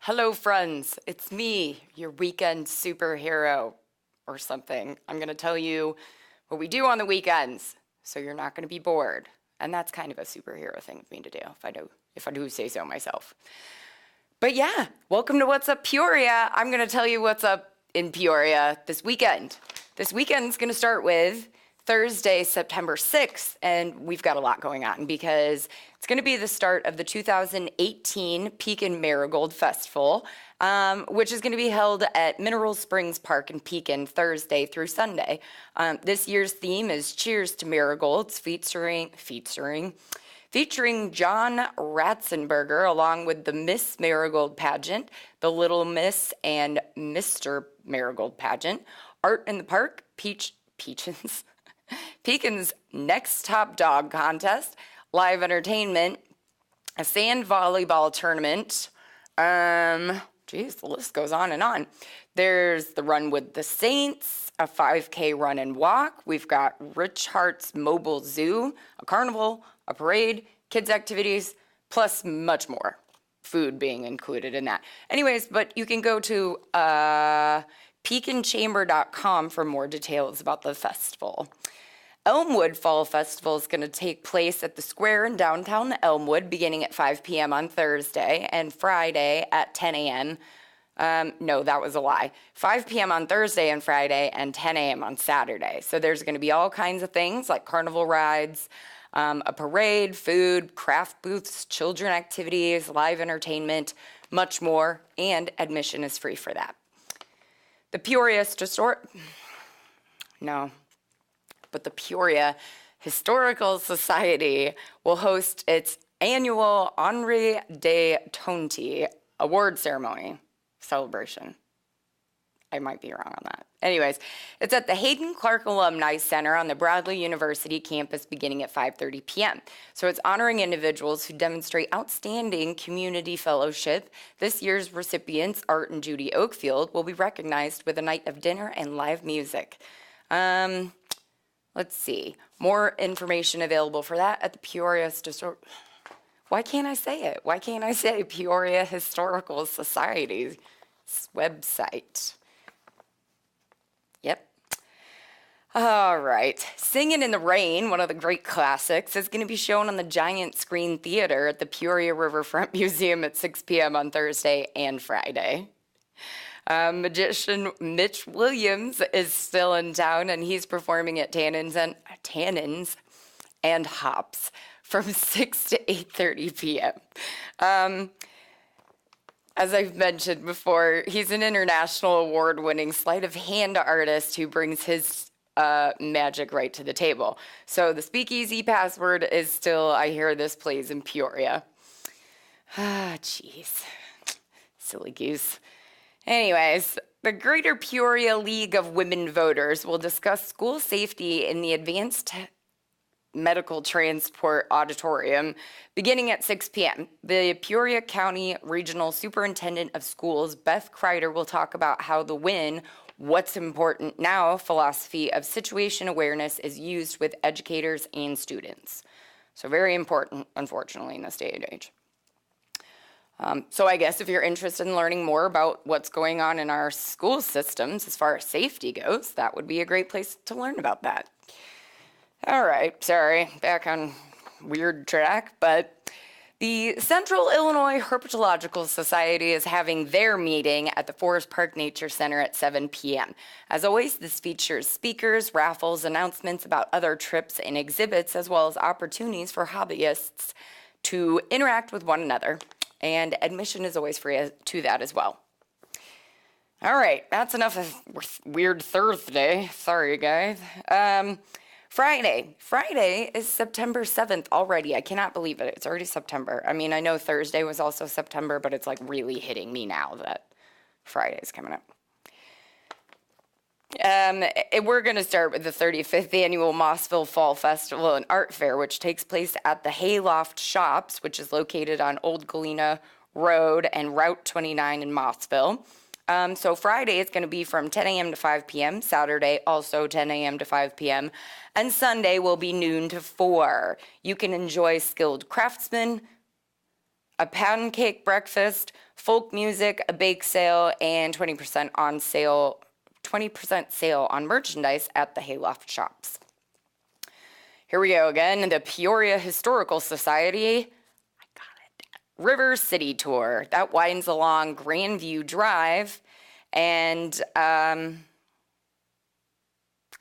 Hello, friends. It's me, your weekend superhero or something. I'm going to tell you what we do on the weekends, so you're not going to be bored. And that's kind of a superhero thing of me to do, if I do say so myself. But yeah, welcome to What's Up Peoria. I'm going to tell you what's up in Peoria this weekend. This weekend's going to start with Thursday, September 6th, and we've got a lot going on because it's going to be the start of the 2018 Pekin Marigold Festival, which is going to be held at Mineral Springs Park in Pekin Thursday through Sunday. This year's theme is Cheers to Marigolds, featuring John Ratzenberger, along with the Miss Marigold pageant, the Little Miss and Mr. Marigold pageant, Art in the Park, Pekin's Next Top Dog contest, live entertainment, a sand volleyball tournament. The list goes on and on. There's the Run with the Saints, a 5K run and walk. We've got Rich Hart's Mobile Zoo, a carnival, a parade, kids' activities, plus much more. Food being included in that. Anyways, but you can go to pekinchamber.com for more details about the festival. Elmwood Fall Festival is going to take place at the Square in downtown Elmwood beginning at 5 p.m. on Thursday and Friday at 10 a.m. No, that was a lie. 5 p.m. on Thursday and Friday and 10 a.m. on Saturday. So there's going to be all kinds of things like carnival rides, a parade, food, craft booths, children activities, live entertainment, much more, and admission is free for that. The Peoria Historical Society will host its annual Henri de Tonti award ceremony celebration. I might be wrong on that. Anyways, it's at the Hayden Clark Alumni Center on the Bradley University campus beginning at 5:30 p.m. So it's honoring individuals who demonstrate outstanding community fellowship. This year's recipients, Art and Judy Oakfield, will be recognized with a night of dinner and live music. Let's see. More information available for that at the Peoria Why can't I say it? Why can't I say Peoria Historical Society's website? Yep. All right. Singin' in the Rain, one of the great classics, is going to be shown on the Giant Screen Theater at the Peoria Riverfront Museum at 6 p.m. on Thursday and Friday. Magician Mitch Williams is still in town, and he's performing at Tannins and Hops from 6 to 8:30 p.m. As I've mentioned before, he's an international award-winning sleight of hand artist who brings his magic right to the table. So the speakeasy password is still, I hear this plays in Peoria. Jeez. Silly goose. Anyways, the Greater Peoria League of Women Voters will discuss school safety in the Advanced Medical Transport Auditorium beginning at 6 p.m. The Peoria County Regional Superintendent of Schools, Beth Kreider, will talk about how the WIN, What's Important Now philosophy of situation awareness is used with educators and students. So very important, unfortunately, in this day and age. So I guess if you're interested in learning more about what's going on in our school systems as far as safety goes, that would be a great place to learn about that. All right, sorry, back on weird track, but the Central Illinois Herpetological Society is having their meeting at the Forest Park Nature Center at 7 p.m. As always, this features speakers, raffles, announcements about other trips and exhibits, as well as opportunities for hobbyists to interact with one another. And admission is always free to that as well. All right, that's enough of weird Thursday. Sorry, guys. Friday is September 7th already. I cannot believe it. It's already September. I mean, I know Thursday was also September, but it's like really hitting me now that Friday's coming up. We're going to start with the 35th Annual Mossville Fall Festival and Art Fair, which takes place at the Hayloft Shops, which is located on Old Galena Road and Route 29 in Mossville. So Friday is going to be from 10 a.m. to 5 p.m., Saturday also 10 a.m. to 5 p.m., and Sunday will be noon to 4. You can enjoy skilled craftsmen, a pancake breakfast, folk music, a bake sale, and 20% sale on merchandise at the Hayloft shops. Here we go again, the Peoria Historical Society. I got it. River City Tour. That winds along Grandview Drive. And I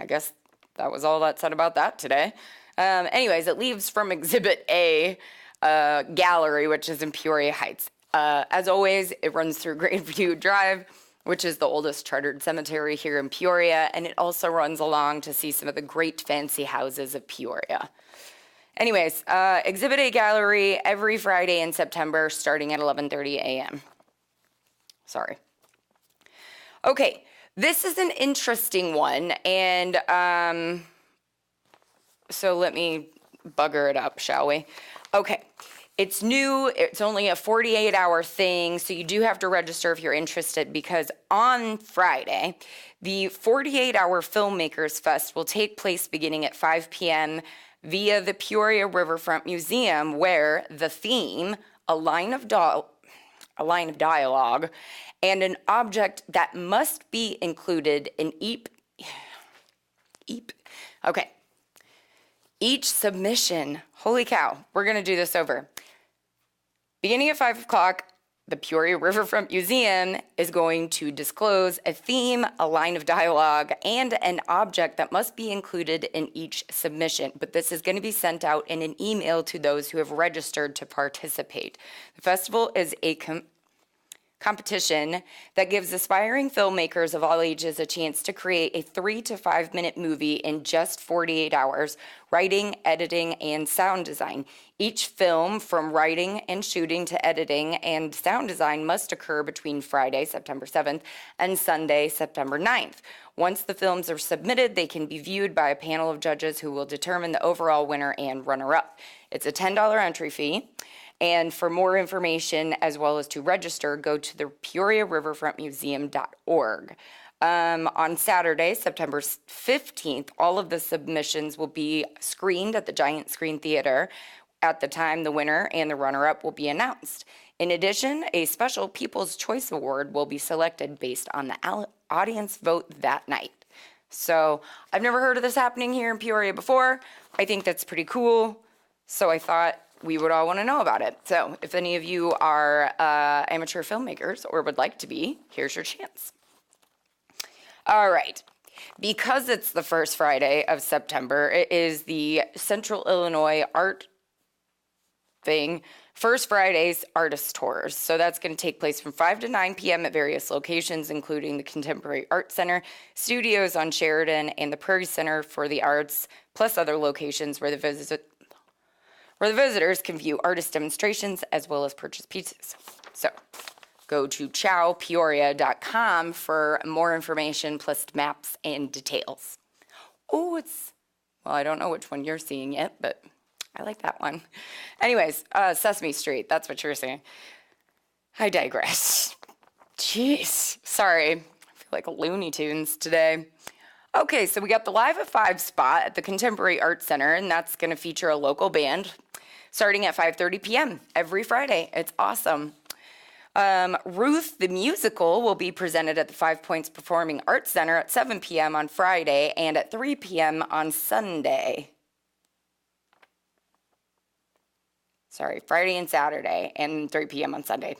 guess that was all that said about that today. Anyways, it leaves from Exhibit A, gallery, which is in Peoria Heights. As always, it runs through Grandview Drive, which is the oldest chartered cemetery here in Peoria, and it also runs along to see some of the great fancy houses of Peoria. Anyways, Exhibit A gallery every Friday in September, starting at 11:30 a.m. Sorry. Okay, this is an interesting one, and so let me bugger it up, shall we? Okay, it's new. It's only a 48-hour thing, so you do have to register if you're interested, because on Friday, the 48-hour Filmmakers Fest will take place beginning at 5 p.m. via the Peoria Riverfront Museum, where the theme, a line of dialogue, and an object that must be included in each submission. Holy cow, we're going to do this over. Beginning at 5 o'clock, the Peoria Riverfront Museum is going to disclose a theme, a line of dialogue, and an object that must be included in each submission. But this is going to be sent out in an email to those who have registered to participate. The festival is a competition that gives aspiring filmmakers of all ages a chance to create a 3 to 5 minute movie in just 48 hours, writing, editing, and sound design. Each film, from writing and shooting to editing and sound design, must occur between Friday, September 7th, and Sunday, September 9th. Once the films are submitted, they can be viewed by a panel of judges who will determine the overall winner and runner-up. It's a $10 entry fee. And for more information, as well as to register, go to the PeoriaRiverfrontMuseum.org. On Saturday, September 15th, all of the submissions will be screened at the Giant Screen Theater. At the time, the winner and the runner-up will be announced. In addition, a special People's Choice Award will be selected based on the audience vote that night. So I've never heard of this happening here in Peoria before. I think that's pretty cool. So I thought we would all want to know about it. So if any of you are amateur filmmakers or would like to be, here's your chance. All right. Because it's the first Friday of September, it is the Central Illinois Art thing, First Friday's Artist Tours. So that's going to take place from 5 to 9 p.m. at various locations, including the Contemporary Art Center, studios on Sheridan, and the Prairie Center for the Arts, plus other locations where the visitors can view artist demonstrations as well as purchase pieces. So go to chowpeoria.com for more information, plus maps and details. Oh, well, I don't know which one you're seeing yet, but I like that one. Anyways, Sesame Street, that's what you're seeing. I digress. Jeez, sorry. I feel like Looney Tunes today. Okay, so we got the Live at 5 spot at the Contemporary Art Center, and that's going to feature a local band starting at 5:30 p.m. every Friday. It's awesome. Ruth the Musical will be presented at the 5 Points Performing Arts Center at 7 p.m. on Friday and at 3 p.m. on Sunday. Sorry, Friday and Saturday, and 3 p.m. on Sunday.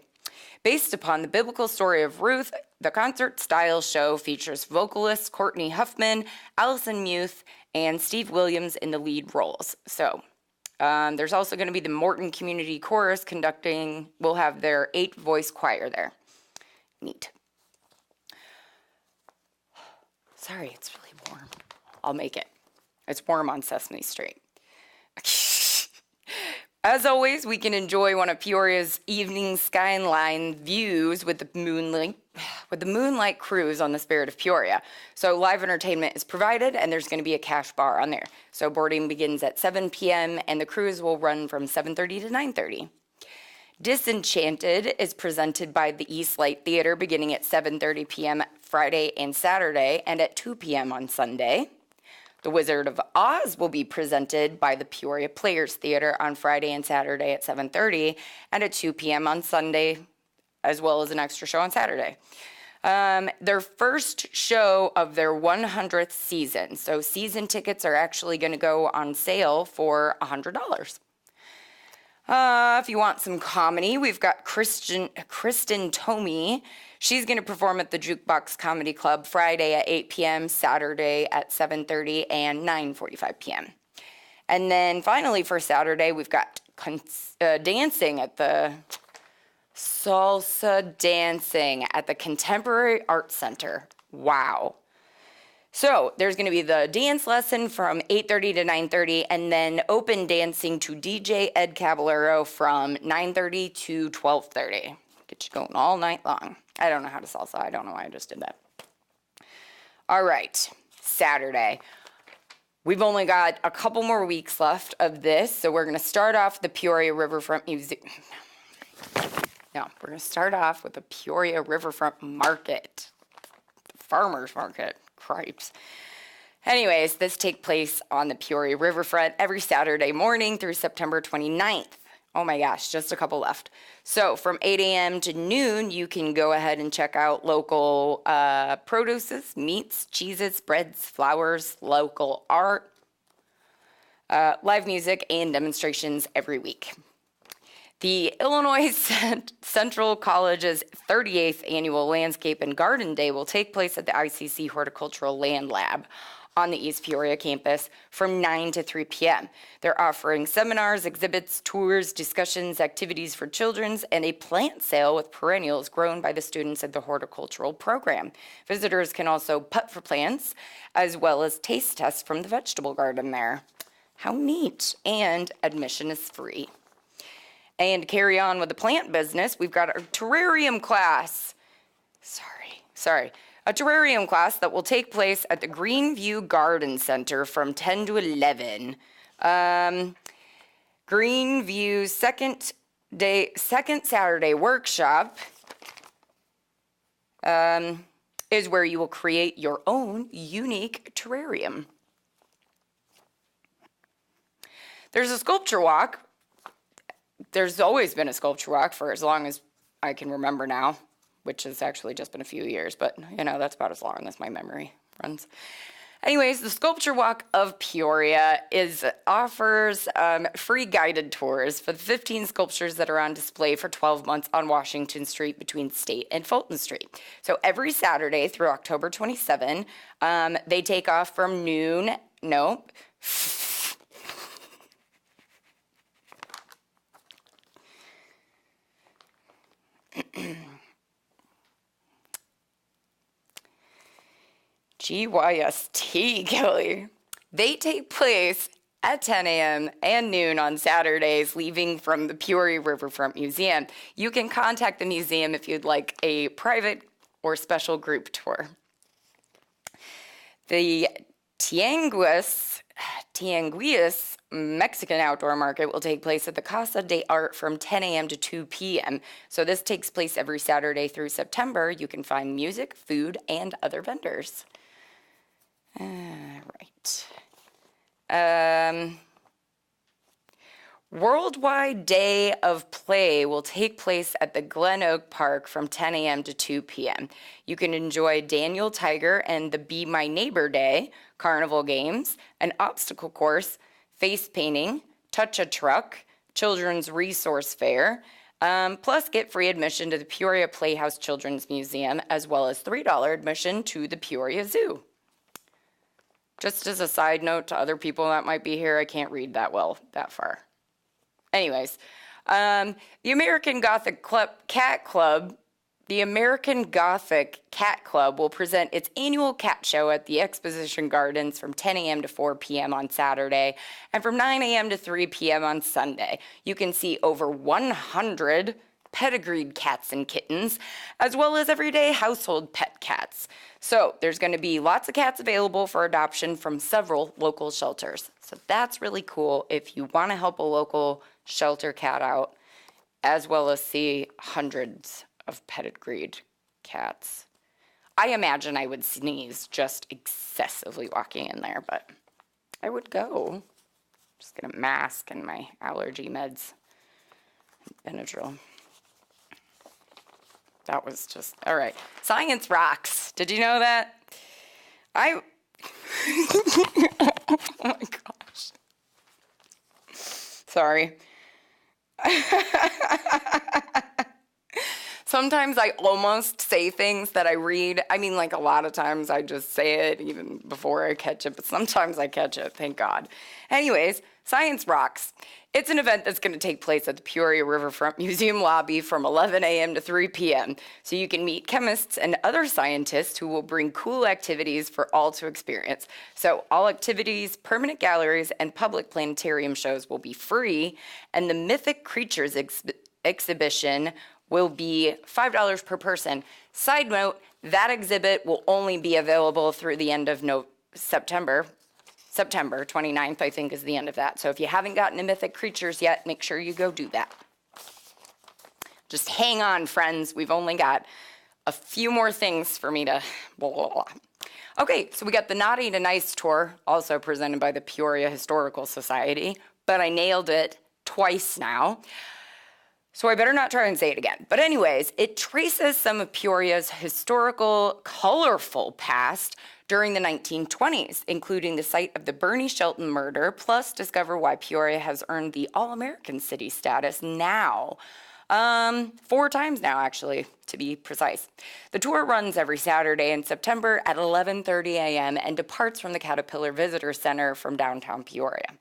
Based upon the biblical story of Ruth, the concert-style show features vocalists Courtney Huffman, Allison Muth, and Steve Williams in the lead roles. So there's also going to be the Morton Community Chorus will have their 8-voice choir there. Neat. Sorry, it's really warm. I'll make it. It's warm on Sesame Street. As always, we can enjoy one of Peoria's evening skyline views with the moonlight cruise on the Spirit of Peoria. So live entertainment is provided, and there's going to be a cash bar on there. So boarding begins at 7 p.m., and the cruise will run from 7:30 to 9:30. Disenchanted is presented by the East Light Theater beginning at 7:30 p.m. Friday and Saturday, and at 2 p.m. on Sunday. The Wizard of Oz will be presented by the Peoria Players Theater on Friday and Saturday at 7:30 and at 2 p.m. on Sunday, as well as an extra show on Saturday. Their first show of their 100th season. So season tickets are actually going to go on sale for $100. If you want some comedy, we've got Kristen Tomey. She's going to perform at the Jukebox Comedy Club Friday at 8 p.m., Saturday at 7:30, and 9:45 p.m. And then finally for Saturday, we've got dancing at the salsa dancing at the Contemporary Arts Center. Wow. So there's going to be the dance lesson from 8:30 to 9:30, and then open dancing to DJ Ed Caballero from 9:30 to 12:30. Get you going all night long. I don't know how to salsa. I don't know why I just did that. All right, Saturday. We've only got a couple more weeks left of this, so we're going to start off the Peoria Riverfront Museum. No, we're going to start off with the Peoria Riverfront Market, the farmer's market. Cripes. Anyways, this takes place on the Peoria Riverfront every Saturday morning through September 29th. Oh my gosh, just a couple left. So from 8 a.m. to noon, you can go ahead and check out local produces, meats, cheeses, breads, flowers, local art, live music, and demonstrations every week. The Illinois Central College's 38th Annual Landscape and Garden Day will take place at the ICC Horticultural Land Lab on the East Peoria campus from 9 to 3 p.m. They're offering seminars, exhibits, tours, discussions, activities for children, and a plant sale with perennials grown by the students at the horticultural program. Visitors can also putt for plants, as well as taste tests from the vegetable garden there. How neat. And admission is free. And carry on with the plant business, we've got our terrarium class. A terrarium class that will take place at the Greenview Garden Center from 10 to 11. Greenview second Saturday workshop is where you will create your own unique terrarium. There's a sculpture walk. There's always been a sculpture walk for as long as I can remember now, which has actually just been a few years, but that's about as long as my memory runs. Anyways, the Sculpture Walk of Peoria offers free guided tours for the 15 sculptures that are on display for 12 months on Washington Street between State and Fulton Street. So every Saturday through October 27, they take off from noon, GYST, Kelly. They take place at 10 a.m. and noon on Saturdays, leaving from the Peoria Riverfront Museum. You can contact the museum if you'd like a private or special group tour. The Tianguis Mexican Outdoor Market will take place at the Casa de Art from 10 a.m. to 2 p.m. So this takes place every Saturday through September. You can find music, food, and other vendors. Right. Worldwide Day of Play will take place at the Glen Oak Park from 10 a.m. to 2 p.m. You can enjoy Daniel Tiger and the Be My Neighbor Day, carnival games, an obstacle course, face painting, touch a truck, children's resource fair, plus get free admission to the Peoria Playhouse Children's Museum, as well as $3 admission to the Peoria Zoo. Just as a side note to other people that might be here, I can't read that well that far. Anyways, the American Gothic Cat Club will present its annual cat show at the Exposition Gardens from 10 a.m. to 4 p.m. on Saturday and from 9 a.m. to 3 p.m. on Sunday. You can see over 100 pedigreed cats and kittens, as well as everyday household pet cats. So there's going to be lots of cats available for adoption from several local shelters. So that's really cool if you want to help a local shelter cat out, as well as see hundreds of pedigreed cats. I imagine I would sneeze just excessively walking in there, but I would go. Just get a mask and my allergy meds. Benadryl. That was just, all right. Science rocks. Did you know that? Oh my gosh. Sorry. Sometimes I almost say things that I read. I mean, like a lot of times I just say it even before I catch it, but sometimes I catch it, thank God. Anyways, Science Rocks. It's an event that's going to take place at the Peoria Riverfront Museum lobby from 11 a.m. to 3 p.m. So you can meet chemists and other scientists who will bring cool activities for all to experience. So all activities, permanent galleries, and public planetarium shows will be free, and the Mythic Creatures exhibition will be $5 per person. Side note, that exhibit will only be available through the end of September. September 29th, I think, is the end of that. So if you haven't gotten to Mythic Creatures yet, make sure you go do that. Just hang on, friends. We've only got a few more things for me to blah, blah, blah. Okay, so we got the Naughty to Nice tour, also presented by the Peoria Historical Society, but I nailed it twice now. So I better not try and say it again. But anyways, it traces some of Peoria's historical, colorful past during the 1920s, including the site of the Bernie Shelton murder, plus discover why Peoria has earned the All-American City status now. 4 times now, actually, to be precise. The tour runs every Saturday in September at 11:30 a.m. and departs from the Caterpillar Visitor Center from downtown Peoria.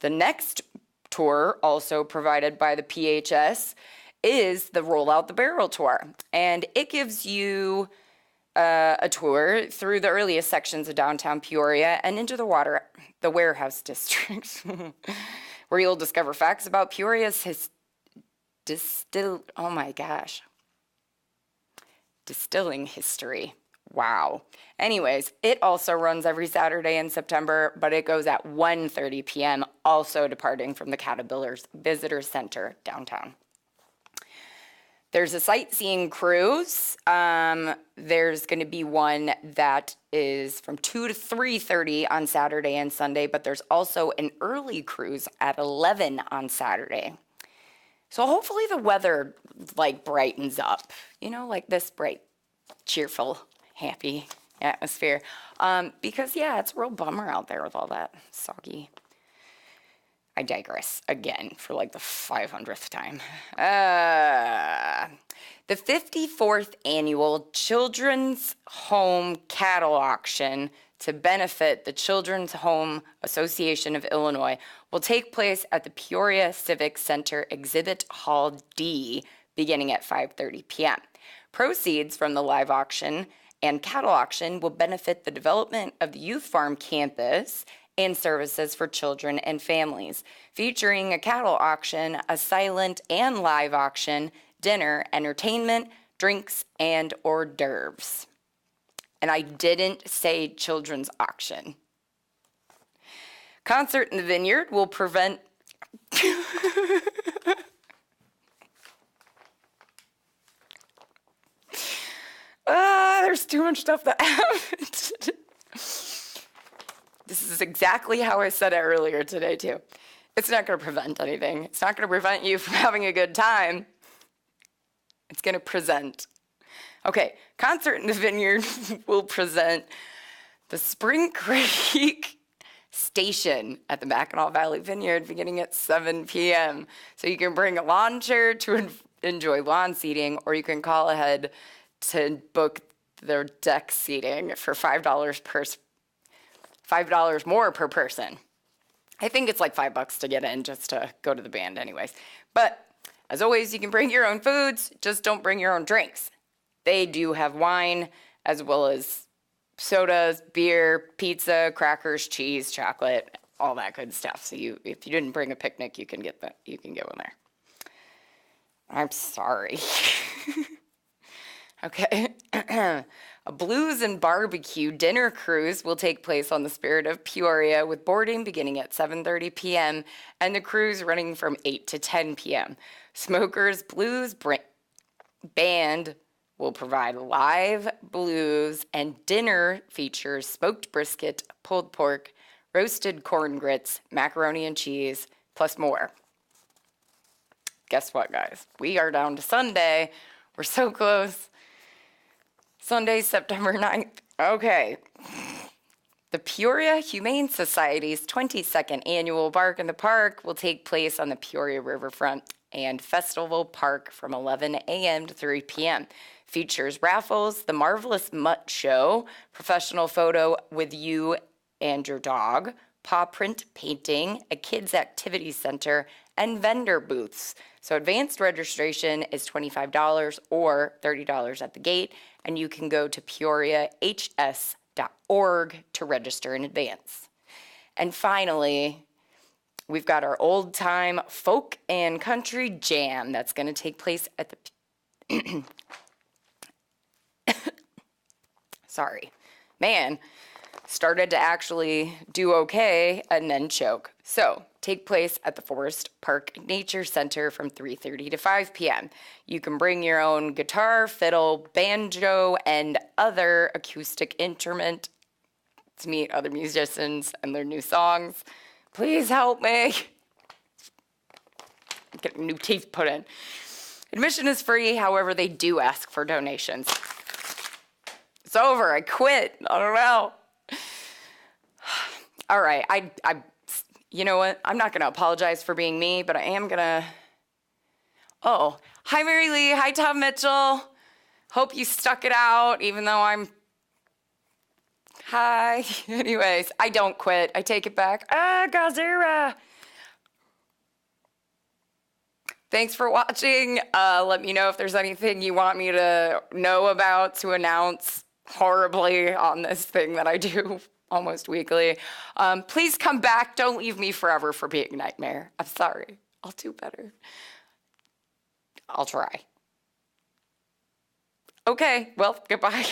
The next tour, also provided by the PHS, is the Roll Out the Barrel tour. And it gives you a tour through the earliest sections of downtown Peoria and into the warehouse district, where you'll discover facts about Peoria's distilling history. Wow. Anyways, it also runs every Saturday in September, but it goes at 1:30 p.m., also departing from the Caterpillar's Visitor Center downtown. There's a sightseeing cruise. There's going to be one that is from 2 to 3:30 on Saturday and Sunday, but there's also an early cruise at 11 on Saturday. So hopefully the weather brightens up, like this bright, cheerful, happy atmosphere. Because it's a real bummer out there with all that soggy. I digress again for the 500th time. The 54th annual Children's Home Cattle Auction to benefit the Children's Home Association of Illinois will take place at the Peoria Civic Center Exhibit Hall D beginning at 5:30 p.m. Proceeds from the live auction and cattle auction will benefit the development of the Youth Farm campus and services for children and families, featuring a cattle auction, a silent and live auction, dinner, entertainment, drinks, and hors d'oeuvres. And I didn't say children's auction. Concert in the Vineyard will prevent... There's too much stuff that happened. This is exactly how I said it earlier today, too. It's not going to prevent anything. It's not going to prevent you from having a good time. It's going to present. Okay, Concert in the Vineyard will present the Spring Creek Station at the Mackinac Valley Vineyard beginning at 7 p.m. So you can bring a lawn chair to enjoy lawn seating, or you can call ahead to book their deck seating for $5 more per person. I think it's like $5 to get in just to go to the band anyways. But as always, you can bring your own foods, just don't bring your own drinks. They do have wine as well as sodas, beer, pizza, crackers, cheese, chocolate, all that good stuff. So if you didn't bring a picnic, you can get one there. I'm sorry. Okay. A blues and barbecue dinner cruise will take place on the Spirit of Peoria, with boarding beginning at 7:30 p.m. and the cruise running from 8 to 10 p.m. Smokers Blues Band will provide live blues, and dinner features smoked brisket, pulled pork, roasted corn grits, macaroni and cheese, plus more. Guess what, guys? We are down to Sunday. We're so close. Sunday, September 9th. Okay. The Peoria Humane Society's 22nd annual Bark in the Park will take place on the Peoria Riverfront and Festival Park from 11 a.m. to 3 p.m. Features raffles, the Marvelous Mutt Show, professional photo with you and your dog, paw print painting, a kids activity center, and vendor booths. So advanced registration is $25 or $30 at the gate, and you can go to peoriahs.org to register in advance. And finally, we've got our old time folk and country jam that's going to take place at the sorry, man, started to actually do okay and then choke. So, take place at the Forest Park Nature Center from 3:30 to 5 p.m. You can bring your own guitar, fiddle, banjo, and other acoustic instrument to meet other musicians and learn new songs. Please help me. Get new teeth put in. Admission is free, however, they do ask for donations. It's over. I quit. I don't know. All right. You know what? I'm not going to apologize for being me, but I am going to. Oh, hi, Mary Lee. Hi, Tom Mitchell. Hope you stuck it out, even though I'm. Hi. Anyways, I don't quit. I take it back. Gazera. Thanks for watching. Let me know if there's anything you want me to know about to announce horribly on this thing that I do almost weekly. Please come back. Don't leave me forever for being a nightmare. I'm sorry. I'll do better. I'll try. Okay, well, goodbye.